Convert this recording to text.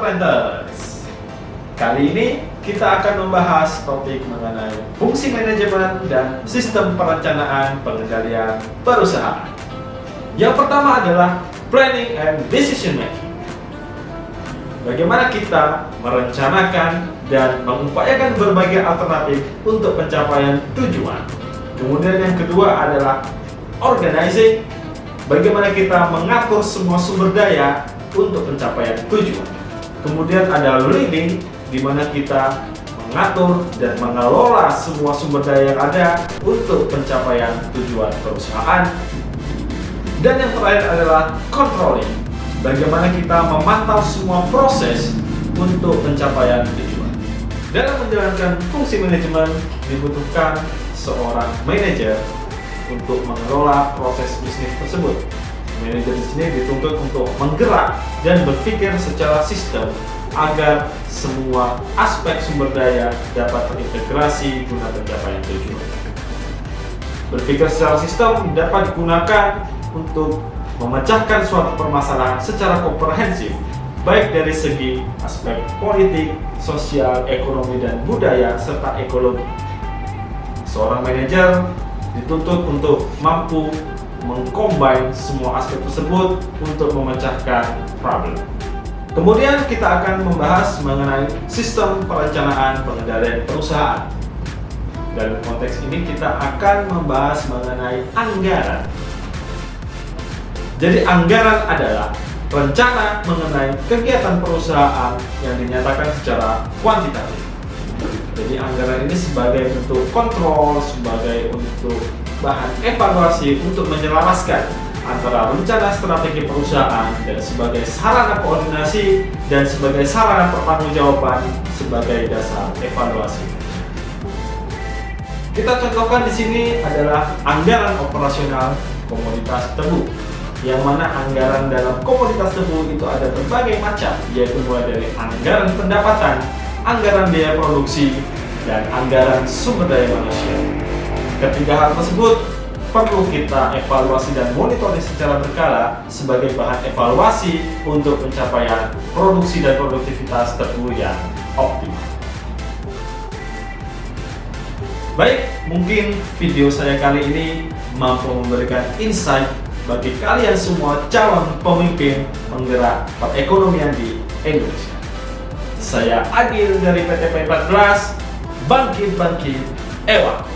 Planters. Kali ini kita akan membahas topik mengenai fungsi manajemen dan sistem perencanaan pengendalian perusahaan. Yang pertama adalah planning and decision making. Bagaimana kita merencanakan dan mengupayakan berbagai alternatif untuk pencapaian tujuan. Kemudian yang kedua adalah organizing. Bagaimana kita mengatur semua sumber daya untuk pencapaian tujuan. Kemudian ada leading, di mana kita mengatur dan mengelola semua sumber daya yang ada untuk pencapaian tujuan perusahaan. Dan yang terakhir adalah controlling. Bagaimana kita memantau semua proses untuk pencapaian tujuan. Dalam menjalankan fungsi manajemen dibutuhkan seorang manajer untuk mengelola proses bisnis tersebut. Manajer di sini dituntut untuk menggerak dan berpikir secara sistem agar semua aspek sumber daya dapat terintegrasi guna pencapaian tujuan. Berpikir secara sistem dapat digunakan untuk memecahkan suatu permasalahan secara komprehensif, baik dari segi aspek politik, sosial, ekonomi, dan budaya, serta ekologi. Seorang manajer dituntut untuk mampu mengcombine semua aspek tersebut untuk memecahkan problem. Kemudian kita akan membahas mengenai sistem perencanaan pengendalian perusahaan. Dalam konteks ini kita akan membahas mengenai anggaran. Jadi anggaran adalah rencana mengenai kegiatan perusahaan yang dinyatakan secara kuantitatif. Jadi anggaran ini sebagai bentuk kontrol, sebagai untuk bahan evaluasi untuk menyelaraskan antara rencana strategi perusahaan dan sebagai sarana koordinasi dan sebagai sarana pertanggungjawaban sebagai dasar evaluasi. Kita contohkan di sini adalah anggaran operasional komoditas tebu, yang mana anggaran dalam komoditas tebu itu ada berbagai macam, yaitu mulai dari anggaran pendapatan, anggaran biaya produksi, dan anggaran sumber daya manusia. Ketiga hal tersebut perlu kita evaluasi dan monitoring secara berkala sebagai bahan evaluasi untuk pencapaian produksi dan produktivitas tebu yang optimal. Baik, mungkin video saya kali ini mampu memberikan insight bagi kalian semua calon pemimpin penggerak perekonomian di Indonesia. Saya Adil dari PT PAI 14, bangkit-bangkit, ewak.